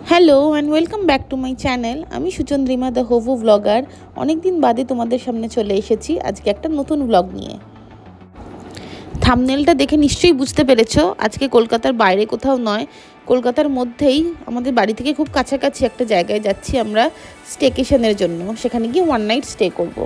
Hello and welcome back to my channel. আমি Suchandrima the হোভো blogger. অনেক দিন বাদে তোমাদের সামনে চলে এসেছি আজকে একটা নতুন ব্লগ নিয়ে। থাম্বনেলটা দেখে নিশ্চয়ই বুঝতে পেরেছো আজকে কলকাতার বাইরে কোথাও নয়, কলকাতার মধ্যেই আমাদের বাড়ি থেকে খুব কাছাকাছি একটা জায়গায় যাচ্ছি আমরা স্টেকেশনের জন্য। সেখানে গিয়ে ওয়ান নাইট স্টে করবো।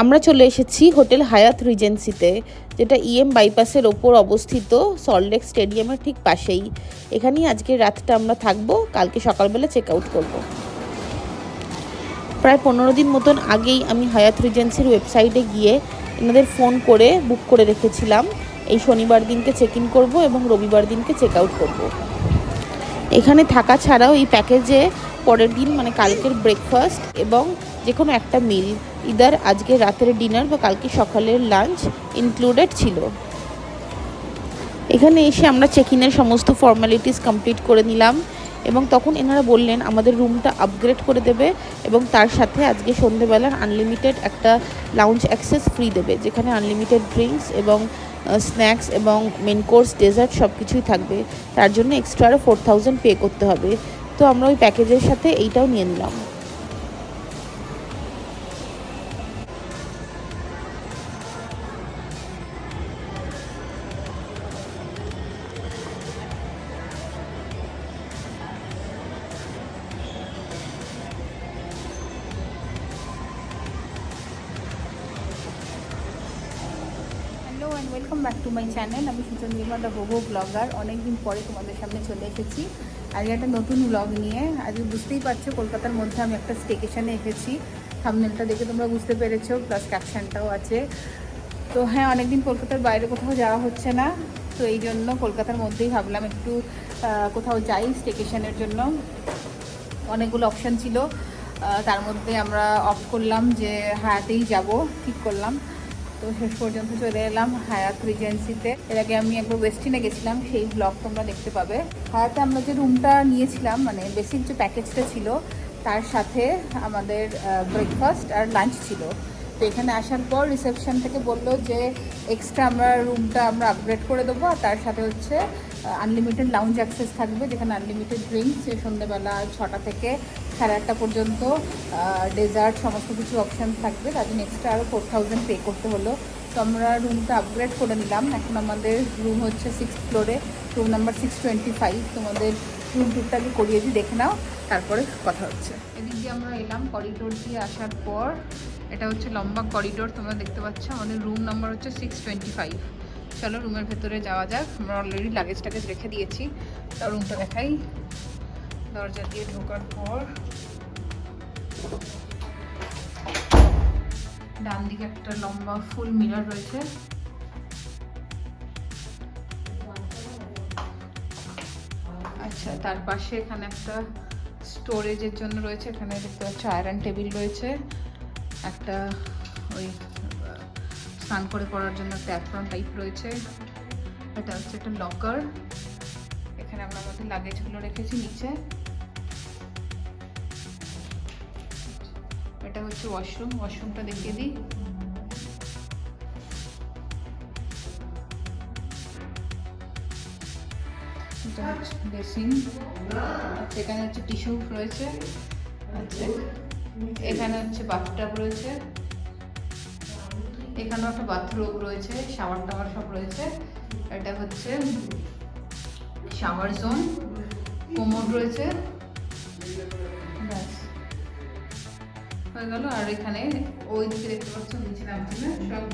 আমরা চলে এসেছি হোটেল হায়াত রিজেন্সিতে, যেটা বাইপাসের ওপর অবস্থিত, সল্টলেক স্টেডিয়ামের ঠিক পাশেই। এখানেই আজকের রাতটা আমরা থাকবো, কালকে সকালবেলা চেক আউট করবো। প্রায় 15 দিন মতন আগেই আমি হায়াত রিজেন্সির ওয়েবসাইটে গিয়ে এনাদের ফোন করে বুক করে রেখেছিলাম। এই শনিবার দিনকে চেক ইন করবো এবং রবিবার দিনকে চেক আউট করবো। এখানে থাকা ছাড়াও এই প্যাকেজে পরের দিন মানে কালকের ব্রেকফাস্ট এবং যে কোনো একটা মিল, ইদার আজকে রাতের ডিনার বা কালকে সকালের লাঞ্চ ইনক্লুডেড ছিল। এখানে এসে আমরা চেক ইনের সমস্ত ফর্মালিটিস কমপ্লিট করে নিলাম এবং তখন এনারা বললেন আমাদের রুমটা আপগ্রেড করে দেবে এবং তার সাথে আজকে সন্ধ্যেবেলার আনলিমিটেড একটা লাউঞ্জ অ্যাক্সেস ফ্রি দেবে, যেখানে আনলিমিটেড ড্রিঙ্কস এবং স্ন্যাক্স এবং মেন কোর্স ডেজার্ট সব কিছুই থাকবে। তার জন্য এক্সট্রা আরও 4000 পে করতে হবে। তো আমরা ওই প্যাকেজের সাথে এইটাও নিয়ে নিলাম। Hello and welcome back to my channel. আমি সুচন্দ্রিমা দ্য হোভো ব্লগার। অনেকদিন পরে তোমাদের সামনে চলে এসেছি আজকে একটা নতুন ব্লগ নিয়ে। আজকে বুঝতেই পারছো কলকাতার মধ্যে আমি একটা স্টেকেশনে এসেছি। থাম্বনেলটা দেখে তোমরা বুঝতে পেরেছো, প্লাস ক্যাপশনটাও আছে। তো হ্যাঁ, অনেকদিন কলকাতার বাইরে কোথাও যাওয়া হচ্ছে না, তো এই জন্য কলকাতার মধ্যেই ভাবলাম একটু কোথাও যাই স্টেকেশনের জন্য। অনেকগুলো অপশান ছিল, তার মধ্যে আমরা অফ করলাম যে হায়াতেই যাব, ঠিক করলাম। তো শেষ পর্যন্ত চলে এলাম হায়াত রিজেন্সিতে। এর আগে আমি একবার ওয়েস্টিনে গেছিলাম, সেই ব্লগ তোমরা দেখতে পাবে। হায়াতে আমরা যে রুমটা নিয়েছিলাম, মানে বেসিক যে প্যাকেজটা ছিল, তার সাথে আমাদের ব্রেকফাস্ট আর লাঞ্চ ছিল। তো এখানে আসার পর রিসেপশন থেকে বললো যে এক্সট্রা রুমটা আমরা আপগ্রেড করে দেবো, আর তার সাথে হচ্ছে আনলিমিটেড লাউঞ্জ অ্যাক্সেস থাকবে, যেখানে আনলিমিটেড ড্রিঙ্কস সন্ধ্যেবেলা 6টা থেকে 8:30 পর্যন্ত, ডেজার্ট সমস্ত কিছু অপশান থাকবে। তার জন্য এক্সট্রা আরও 4000 পে করতে হলো। তো আমরা রুমটা আপগ্রেড করে নিলাম। এখন আমাদের রুম হচ্ছে 6th ফ্লোরে, রুম নাম্বার 625। তোমাদের রুম টুরটাকে করিয়ে দিই, দেখে নাও, তারপরে কথা হচ্ছে। এদিক দিয়ে আমরা এলাম, করিডোর দিয়ে আসার পর এটা হচ্ছে লম্বা করিডোর, তোমরা দেখতে পাচ্ছ। আমাদের রুম নাম্বার হচ্ছে 625। চলো রুমের ভেতরে যাওয়া যাক। আমরা অলরেডি লাগেজ টাগেজ রেখে দিয়েছি। তা রুমটা দেখাই। দরজা দিয়ে ঢোকার পর ডান দিকে একটা লম্বা ফুল মিরর রয়েছে। আচ্ছা, তার পাশে এখানে একটা স্টোরেজের জন্য রয়েছে। এখানে দেখতে পাচ্ছ আয়রন টেবিল রয়েছে, একটা ওই স্নান করে পড়ার জন্য একটা অ্যাপ্রন টাইপ রয়েছে। এটা হচ্ছে একটা লকার, এখানে আমরা আমাদের লাগেজগুলো রেখেছি নিচে। এটা হচ্ছে ওয়াশরুম, ওয়াশরুমটা দেখিয়ে দিই। এটা হচ্ছে বেসিন, আচ্ছা এখানে হচ্ছে টিস্যু রয়েছে। আচ্ছা, এখানে হচ্ছে বাথটাব রয়েছে, এখানেও একটা বাথরুম রয়েছে, শাওয়ার টাওয়ার সব রয়েছে। এটা হচ্ছে শাওয়ার জোন, কোমোড রয়েছে, ব্যাস হয়ে গেল। আর এখানে ওই দিকে দেখতে পাচ্ছ নিচে নামছে না, সব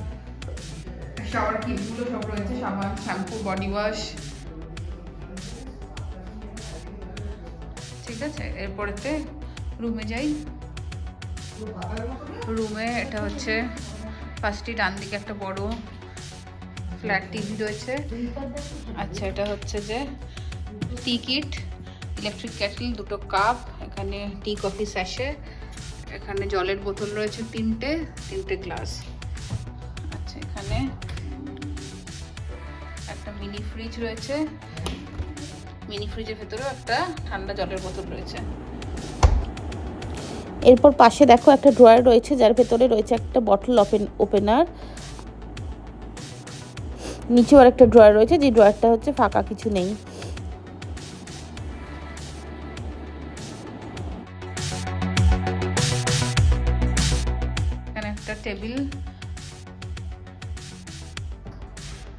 শাওয়ার কিটগুলো সব রয়েছে, সাবান, শ্যাম্পু, বডি ওয়াশ। ঠিক আছে, এরপরেতে রুমে যাই। রুমে এটা হচ্ছে ফার্স্টে ডান দিকে একটা বড় ফ্ল্যাট টিভি রয়েছে। আচ্ছা, এটা হচ্ছে যে টি কিট, ইলেকট্রিক কেটল, দুটো কাপ, এখানে টি কফি স্যাশে, এখানে জলের বোতল রয়েছে তিনটে গ্লাস। আচ্ছা, এখানে একটা মিনি ফ্রিজ রয়েছে, মিনি ফ্রিজের ভেতরেও একটা ঠান্ডা জলের বোতল রয়েছে। এরপর পাশে দেখো একটা ড্রয়ার রয়েছে, যার ভেতরে রয়েছে একটা বটল ওপেনার। নিচেও একটা ড্রয়ার রয়েছে, যে ড্রয়ারটা হচ্ছে ফাঁকা, কিছু নেই। এখানে একটা টেবিল,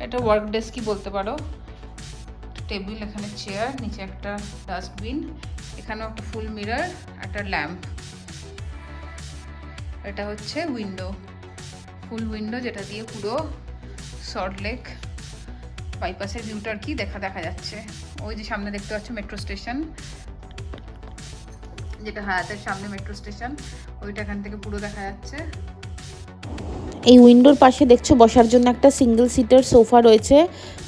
এটা ওয়ার্ক ডেস্কই বলতে পারো। টেবিল, এখানে চেয়ার, নিচে একটা ডাস্টবিন, এখানেও একটা ফুল মিরর, একটা ল্যাম্প। এটা হচ্ছে উইন্ডো, ফুল উইন্ডো, যেটা দিয়ে পুরো সল্ট লেক বাইপাসের ভিউটা আর কি দেখা যাচ্ছে। ওই যে সামনে দেখতে পাচ্ছ মেট্রো স্টেশন, যেটা হায়াতের সামনে মেট্রো স্টেশন, ওইটা এখান থেকে পুরো দেখা যাচ্ছে। এই উইন্ডোর পাশে দেখছো বসার জন্য একটা সিঙ্গেল সিটার সোফা রয়েছে,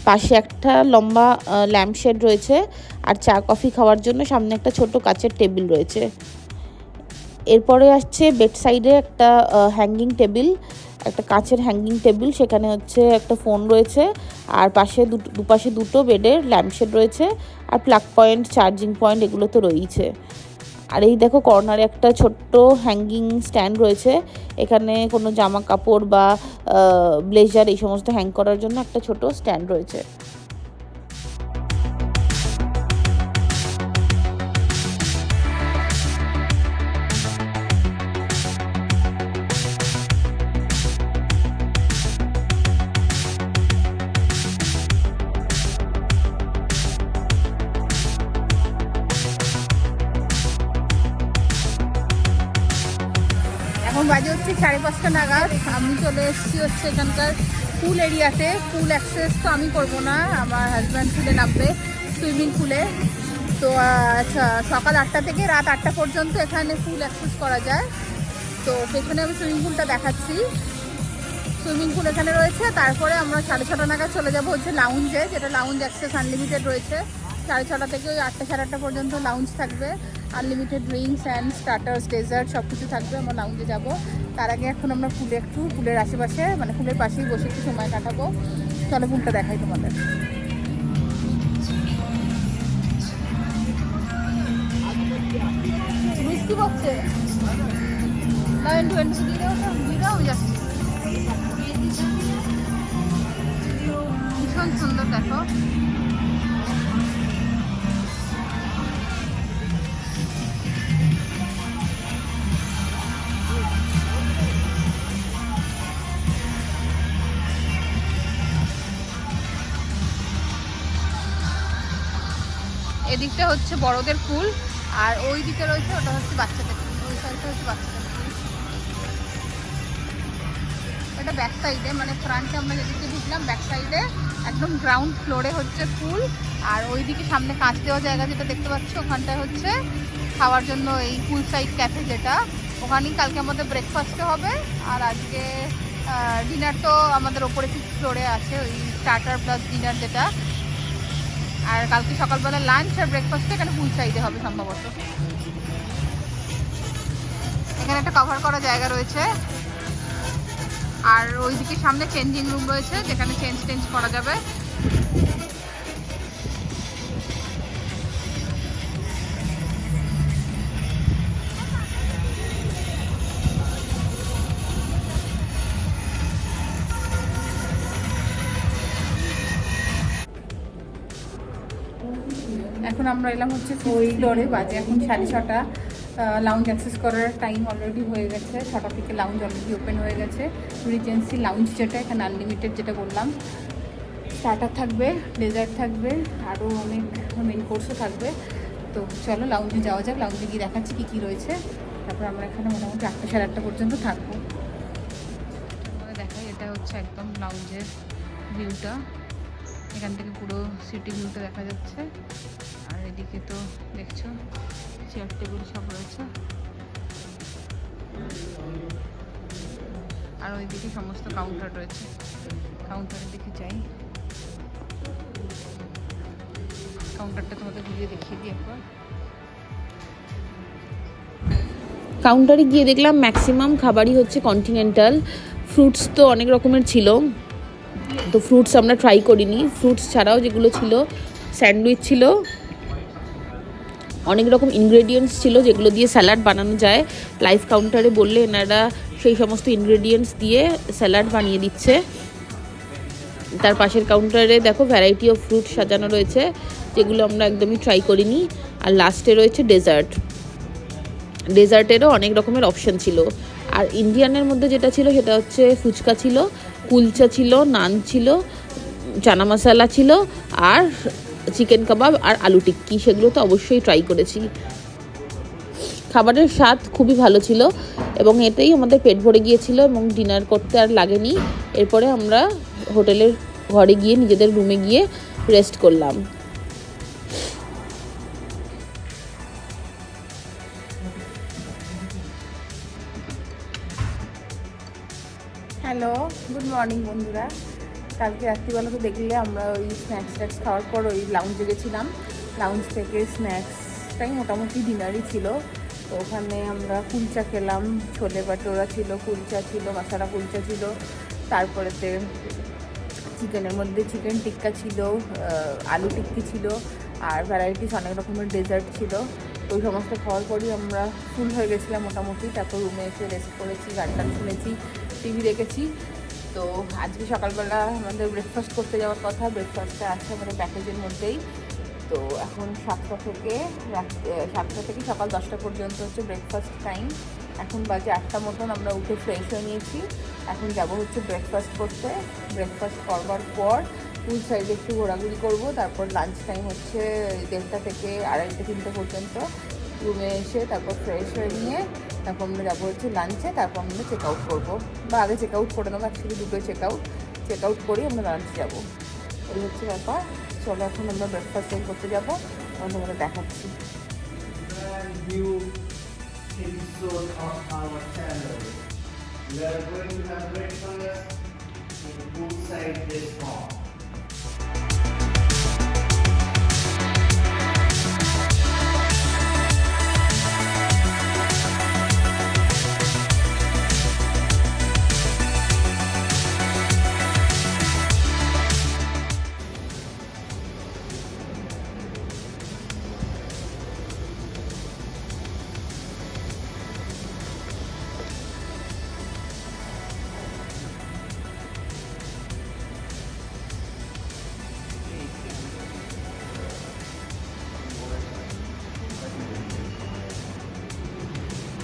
পাশে একটা লম্বা ল্যাম্পশেড রয়েছে, আর চা কফি খাওয়ার জন্য সামনে একটা ছোট কাচের টেবিল রয়েছে। এরপরে আসছে বেড সাইডে একটা হ্যাঙ্গিং টেবিল, একটা কাচের হ্যাঙ্গিং টেবিল, সেখানে হচ্ছে একটা ফোন রয়েছে, আর দুপাশে দুটো বেডের ল্যাম্পশেড রয়েছে, আর প্লাগ পয়েন্ট, চার্জিং পয়েন্ট এগুলো তো রয়েছে। আর এই দেখো কর্নারে একটা ছোট্ট হ্যাঙ্গিং স্ট্যান্ড রয়েছে, এখানে কোনো জামা কাপড় বা ব্লেজার এই সমস্ত হ্যাং করার জন্য একটা ছোট স্ট্যান্ড রয়েছে। এখন বাজে হচ্ছে 5:30 নাগাদ। আমি চলে এসেছি হচ্ছে এখানকার পুল এরিয়াতে। পুল অ্যাক্সেস তো আমি করবো না, আমার হাজব্যান্ড পুলে নামবে, সুইমিং পুলে। তো আচ্ছা, সকাল 8টা থেকে রাত 8টা পর্যন্ত এখানে পুল অ্যাক্সেস করা যায়। তো পেছনে আমি সুইমিং পুলটা দেখাচ্ছি। সুইমিং পুল এখানে রয়েছে। তারপরে আমরা 6:30 নাগাদ চলে যাবো হচ্ছে লাউঞ্জে, যেটা লাউঞ্জ অ্যাক্সেস আনলিমিটেড রয়েছে। 6:30 থেকে ওই 8টা 8:30 পর্যন্ত লাউঞ্জ থাকবে, unlimited drinks and starters, dessert সব কিছু থাকবে। আমরা লাউঞ্জে যাব। তার আগে এখন আমরা পুলের আশেপাশে, মানে পুলের পাশেই বসে একটু সময় কাটাবো। চলো পুলটা দেখাই তোমাদের। বৃষ্টি পড়ছে, ভীষণ সুন্দর দেখো। এদিকটা হচ্ছে বড়দের পুল, আর ওই দিকে রয়েছে ওটা হচ্ছে বাচ্চাদের পুল। ওই সাইডটা হচ্ছে বাচ্চাদের পুল। এটা ব্যাক সাইডে, মানে ফ্রন্টে আমরা যেদিকে ঢুকলাম ব্যাক সাইডে একদম গ্রাউন্ড ফ্লোরে হচ্ছে পুল। আর ওইদিকে সামনে কাঁচ দেওয়া জায়গা যেটা দেখতে পাচ্ছ, ওখানটায় হচ্ছে খাওয়ার জন্য এই পুল সাইড ক্যাফে, যেটা ওখানেই কালকে আমাদের ব্রেকফাস্টে হবে। আর আজকে ডিনার তো আমাদের ওপরে 5th ফ্লোরে আছে, ওই স্টার্টার প্লাস ডিনার যেটা। আর কালকে সকালবেলা লাঞ্চ আর ব্রেকফাস্টে এখানে পুল সাইডে হবে সম্ভবত। এখানে একটা কভার করা জায়গা রয়েছে, আর ওইদিকে সামনে চেঞ্জিং রুম রয়েছে, যেখানে চেঞ্জ করা যাবে। এখন আমরা এলাম হচ্ছে 5th ফ্লোরে, বাজে এখন 6:30। লাউঞ্জ অ্যাক্সেস করার টাইম অলরেডি হয়ে গেছে। 6টা থেকে লাউঞ্জ অলরেডি ওপেন হয়ে গেছে। রিজেন্সি লাউঞ্জ যেটা, এখানে আনলিমিটেড যেটা বললাম, স্টার্টার থাকবে, ডেজার্ট থাকবে, আরও অনেক মেন কোর্সও থাকবে। তো চলো লাউঞ্জে যাওয়া যাক। লাউঞ্জে গিয়ে দেখাচ্ছি কী কী রয়েছে। তারপর আমরা এখানে মোটামুটি 8টা 8:30 পর্যন্ত থাকবো। আমাদের দেখাই, এটা হচ্ছে একদম লাউঞ্জের ভিউটা। এখান থেকে পুরো সিটি ভিউটা দেখা যাচ্ছে। আর এদিকে তো দেখছো চেয়ার টেবিল সব রয়েছে। আর আর ওইদিকে সমস্ত কাউন্টার রয়েছে। কাউন্টারের দিকে যাই, কাউন্টারটা তোমাদের ঘুরিয়ে দেখিয়ে দিই একবার। কাউন্টারে গিয়ে দেখলাম ম্যাক্সিমাম খাবারই হচ্ছে কন্টিনেন্টাল। ফ্রুটস তো অনেক রকমের ছিল, তো ফ্রুটস আমরা ট্রাই করিনি। ফ্রুটস ছাড়াও যেগুলো ছিল, স্যান্ডউইচ ছিল, অনেক রকম ইনগ্রেডিয়েন্টস ছিল যেগুলো দিয়ে স্যালাড বানানো যায়। লাইভ কাউন্টারে বললে এনারা সেই সমস্ত ইনগ্রেডিয়েন্টস দিয়ে স্যালাড বানিয়ে দিচ্ছে। তার পাশের কাউন্টারে দেখো ভ্যারাইটি অফ ফ্রুট সাজানো রয়েছে, যেগুলো আমরা একদমই ট্রাই করিনি। আর লাস্টে রয়েছে ডেজার্ট। ডেজার্টেরও অনেক রকমের অপশান ছিল। আর ইন্ডিয়ানের মধ্যে যেটা ছিল সেটা হচ্ছে ফুচকা ছিল, কুলচা ছিল, নান ছিল, চানা মশলা ছিল, আর চিকেন কাবাব আর আলু টিক্কি, সেগুলো তো অবশ্যই ট্রাই করেছি। খাবারের স্বাদ খুবই ভালো ছিল এবং এতেই আমাদের পেট ভরে গিয়েছিল এবং ডিনার করতে আর লাগেনি। এরপরে আমরা হোটেলের ঘরে গিয়ে নিজেদের রুমে গিয়ে রেস্ট করলাম। হ্যালো, গুড মর্নিং বন্ধুরা। কালকে রাত্রিবেলা তো দেখলে আমরা ওই স্ন্যাক্স খাওয়ার পর ওই লাউঞ্জে গেছিলাম। লাউঞ্জ থেকে স্ন্যাক্সটাই মোটামুটি ডিনারই ছিল। তো ওখানে আমরা কুলচা খেলাম, ছোলে বাটোরা ছিল, কুলচা ছিল, মশলা কুলচা ছিল, তারপরেতে চিকেনের মধ্যে চিকেন টিক্কা ছিল, আলু টিক্কি ছিল, আর ভ্যারাইটিস অনেক রকমের ডেজার্ট ছিল। ওই সমস্ত খাওয়ার পরই আমরা ফুল হয়ে গেছিলাম মোটামুটি। তারপর রুমে এসে রেস্ট করেছি, গান টান শুনেছি, টিভি দেখেছি। তো আজকে সকালবেলা আমাদের ব্রেকফাস্ট করতে যাওয়ার কথা। ব্রেকফাস্টটা আছে আমাদের প্যাকেজের মধ্যেই। তো এখন 7টা থেকে সকাল 10টা পর্যন্ত হচ্ছে ব্রেকফাস্ট টাইম। এখন বাজে 8টা মতন। আমরা উঠে ফ্রেশ হয়ে নিয়েছি, এখন যাব হচ্ছে ব্রেকফাস্ট করতে। ব্রেকফাস্ট করবার পর পুল সাইডে একটু ঘোরাঘুরি করবো। তারপর লাঞ্চ টাইম হচ্ছে 1:30 থেকে 2:30-3টা পর্যন্ত। রুমে এসে তারপর ফ্রেশ হয়ে নিয়ে তারপর আমরা যাবো হচ্ছে লাঞ্চে। তারপর আমরা চেক আউট করবো, বা আগে চেক আউট করে নেবো। অ্যাকচুয়ালি দুটোই চেক আউট করেই আমরা লাঞ্চে যাবো। এই হচ্ছে ব্যাপার। চলো এখন আমরা ব্রেকফাস্ট করতে যাবো, তোমাদের দেখাচ্ছি। New episode of our channel. We are going to have breakfast in poolside restaurant.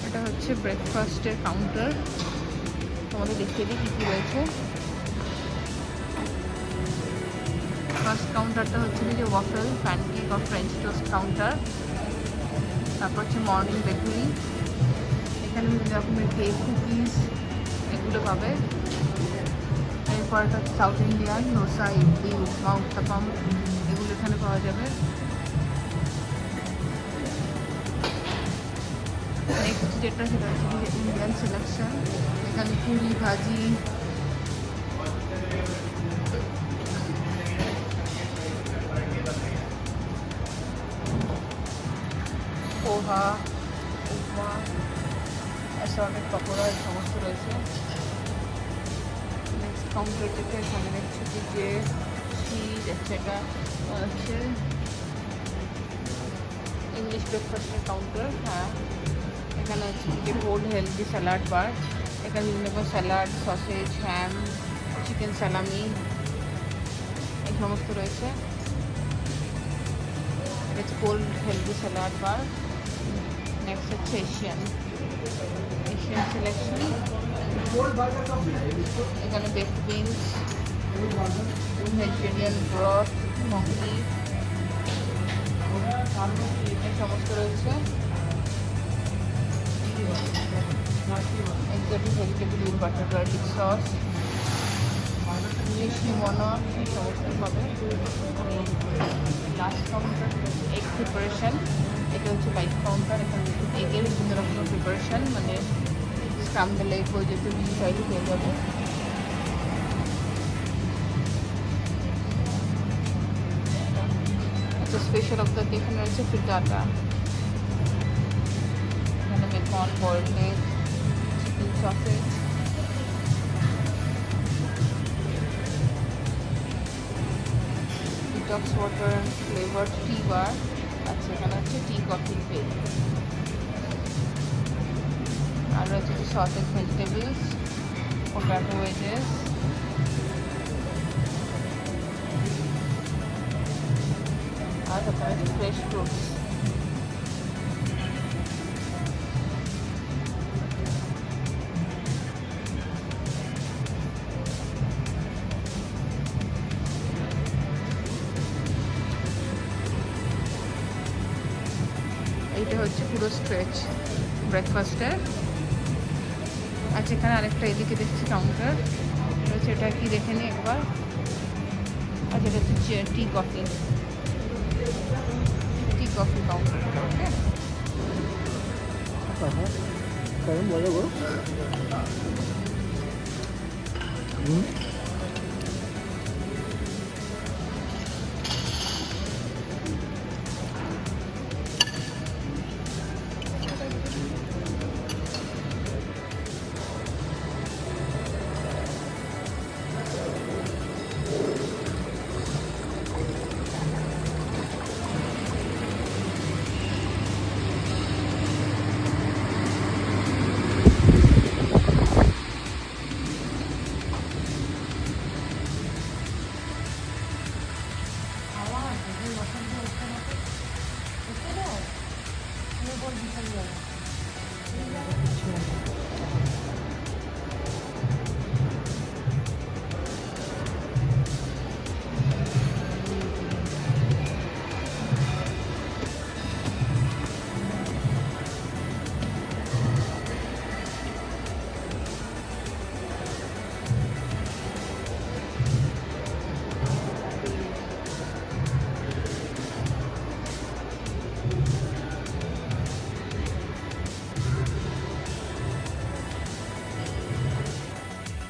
এটা হচ্ছে ব্রেকফাস্টের কাউন্টার, তোমাদের দেখিয়ে দিই কী কী রয়েছে। ফার্স্ট কাউন্টারটা হচ্ছে যে ওয়াফেল, প্যানকেক আর ফ্রেঞ্চ টোস্ট কাউন্টার। তারপর হচ্ছে মর্নিং বেকারি, এখানে বিভিন্ন রকমের কেক, কুকিজ এগুলো পাবে। এরপর এটা সাউথ ইন্ডিয়ান, ডোসা, ইডলি, উপমা, উত্তাপাম এগুলো এখানে পাওয়া যাবে। নেক্সট যেটা সেটা হচ্ছে ইন্ডিয়ান সিলেকশন, এখানে পুরি, ভাজি, পোহা, উপমা, অ্যাসর্টেড পকোড়া এই সমস্ত রয়েছে। নেক্সট কাউন্টার থেকে এখানে দেখছি যে চিজ এটসেট্রা হচ্ছে ইংলিশ ব্রেকফাস্টের কাউন্টার। হ্যাঁ, এখানে হচ্ছে যে হোল হেলদি স্যালাড বার। এখানে বিভিন্ন রকম স্যালাড, সসেজ, হ্যাম, চিকেন সালামি এই সমস্ত রয়েছে। এটা হচ্ছে কোল্ড হেলদি স্যালাড বার। নেক্সট হচ্ছে এশিয়ান সিলেকশন, এখানে বেকড বিনস, ভেজিটেরিয়ান ব্রথ, মঙ্কি এই সমস্ত রয়েছে। Exotic vegetable with butter garlic sauce, মিষ্টি মনো এই সমস্ত পাবে। লাস্ট কাউন্টার এগ প্রিপারেশন, এটা হচ্ছে লাইভ কাউন্টার। এখানে এগের বিভিন্ন রকমের প্রিপারেশন, মানে স্ক্রাম্বল এগ ওই যেহেতু চাইলে পেয়ে যাবে। আচ্ছা, স্পেশাল অফ দ্য ডে এখানে রয়েছে ফ্রিটাটা, এখানে bacon, boiled egg, chicken sausage, detox water and flavoured tea bar. আচ্ছা, এখানে হচ্ছে টি কফি পেজ, আর রয়েছে সসেজ ভেজিটেবলস, পোটাটো ওয়েজেস, আর তারপরে আছে ফ্রেশ ফ্রুটস। এইটা হচ্ছে পুরো স্ট্রেচ ব্রেকফাস্টের। আচ্ছা, এখানে আরেকটা এদিকে দেখছি কাউন্টার রয়েছে, এটা কি দেখে নিই একবার। আচ্ছা, এটা হচ্ছে টি কফি কাউন্টার। ওকে, বলো গো।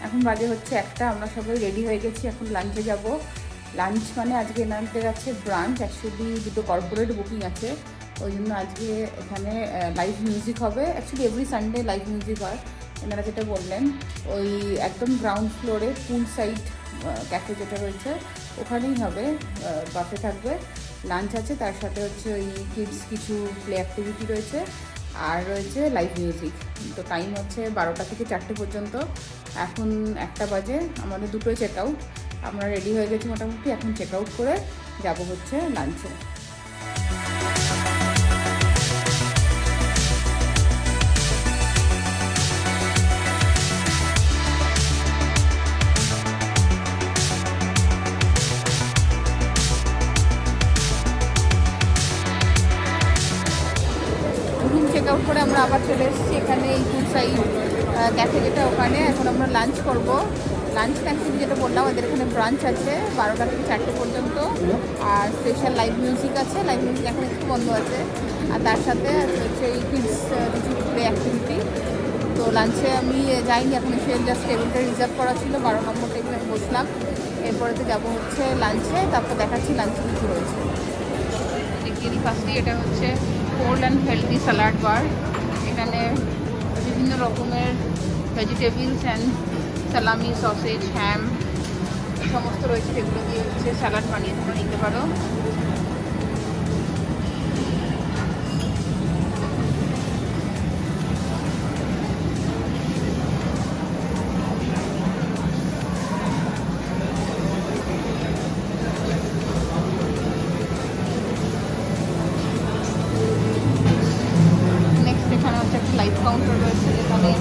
এখন বাজে হচ্ছে একটা, আমরা সবাই রেডি হয়ে গেছি, এখন লাঞ্চে যাব। লাঞ্চ মানে আজকে এনাদের আছে ব্রাঞ্চ, অ্যাকচুয়ালি দুটো কর্পোরেট বুকিং আছে, ওই জন্য আজকে এখানে লাইভ মিউজিক হবে। Actually every Sunday live music হয়, এনারা যেটা বললেন। ওই একদম গ্রাউন্ড ফ্লোরে পুল সাইড ক্যাফে যেটা রয়েছে ওখানেই হবে, বাফে থাকবে, লাঞ্চ আছে, তার সাথে হচ্ছে ওই কিডস কিছু প্লে অ্যাক্টিভিটি রয়েছে, আর রয়েছে লাইভ মিউজিক। তো টাইম হচ্ছে 12টা থেকে 4টে পর্যন্ত। এখন 1টা বাজে, আমাদের দুটোই চেক আউট, আমরা রেডি হয়ে গেছি মোটামুটি। এখন চেক আউট করে যাব হচ্ছে লাঞ্চে। রুম চেক আউট করে আমরা আবার চলে এসেছি এখানে এই ফুড সাইড ক্যাফে যেটা, ওখানে এখন আমরা লাঞ্চ করব। লাঞ্চ অ্যাকচুয়ালি যেটা বললাম, ওদের এখানে ব্রাঞ্চ আছে 12টা থেকে 4টে পর্যন্ত, আর স্পেশাল লাইভ মিউজিক আছে। লাইভ মিউজিক এখন একটু বন্ধ আছে, আর তার সাথে হচ্ছে এই কিডস কিছু প্লে অ্যাক্টিভিটি। তো লাঞ্চে আমি যাইনি, এখন এসে জাস্ট টেবিলটা রিজার্ভ করা ছিল, 12 নম্বর টেবিলে বসলাম। এরপরেতে যাব হচ্ছে লাঞ্চে, তারপর দেখাচ্ছি লাঞ্চে কিছু রয়েছে। দেখিয়ে দিই ফার্স্টে, এটা হচ্ছে কোল্ড অ্যান্ড হেলদি স্যালাড বার। এখানে বিভিন্ন রকমের ভেজিটেবলস অ্যান্ড সালামি, সসেজ, হ্যাম সমস্ত রয়েছে, সেগুলো দিয়ে হচ্ছে স্যালাড বানিয়ে তোমরা নিতে পারো। নেক্সট এখানে হচ্ছে একটা লাইভ কাউন্টার রয়েছে, যেখানে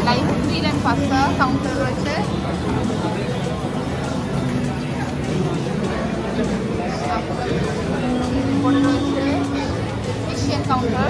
live grill and pasta counter রয়েছে। এরপরে রয়েছে এশিয়ান কাউন্টার।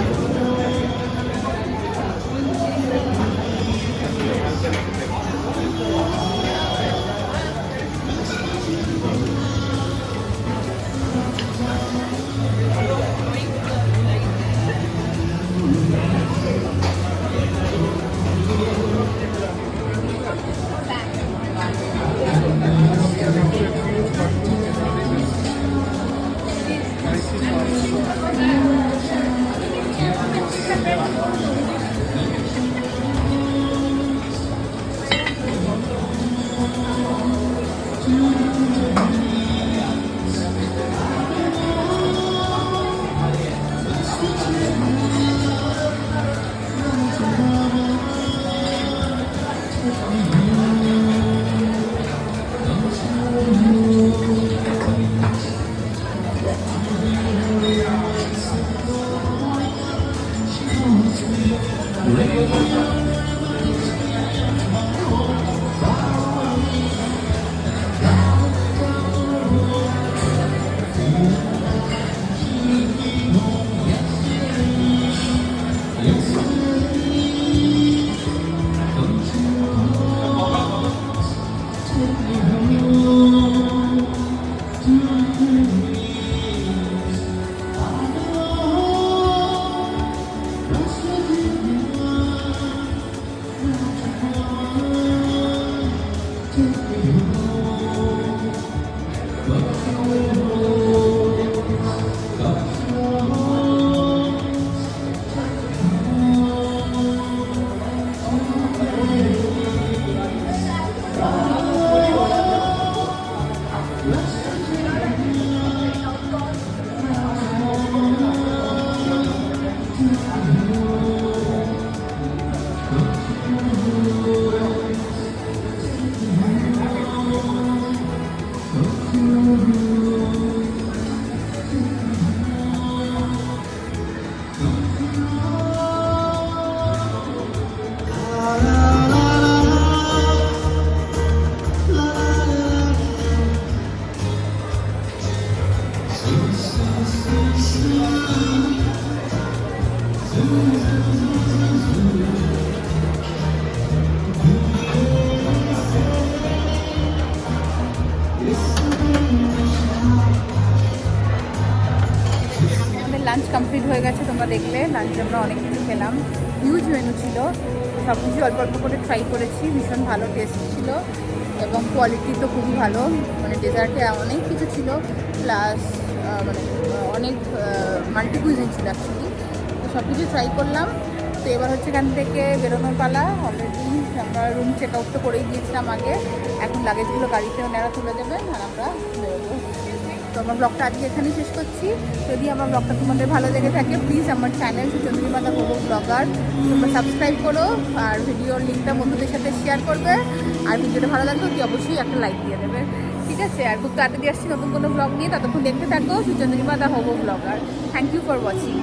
লাঞ্চ কমপ্লিট হয়ে গেছে, তোমরা দেখলে লাঞ্চে আমরা অনেক কিছু খেলাম, হিউজ মেনু ছিল, সব কিছু অল্প অল্প করে ট্রাই করেছি, ভীষণ ভালো টেস্ট ছিল এবং কোয়ালিটি তো খুবই ভালো, মানে ডেজার্টে অনেক কিছু ছিল, প্লাস মানে অনেক মাল্টি কুইজিন ছিল অ্যাকচুয়ালি, তো সব কিছু ট্রাই করলাম। তো এবার হচ্ছে এখান থেকে বেরোনোর পালা। অলরেডি আমরা রুম চেক আউট তো করেই দিয়েছিলাম আগে, এখন লাগেজগুলো গাড়িতে ওনারা তুলে দেবেন আর আমরা বেরোবো। তো আমার ব্লগটা আজকে এখানেই শেষ করছি। যদি আমার ব্লগটা তোমাদের ভালো লেগে থাকে প্লিজ আমার চ্যানেল চন্দ্রিমাদা ভোগ ব্লগার তোমরা সাবস্ক্রাইব করো, আর ভিডিওর লিঙ্কটা বন্ধুদের সাথে শেয়ার করবে, আর ভিডিওটা ভালো লাগলে কি অবশ্যই একটা লাইক দিয়ে দেবে, ঠিক আছে? আর খুব তাড়াতাড়ি আসছি নতুন কোনো ব্লগ নিয়ে, ততক্ষণ দেখতে থাকো চন্দ্রিমাদা ভোগ blogger. Thank you for watching.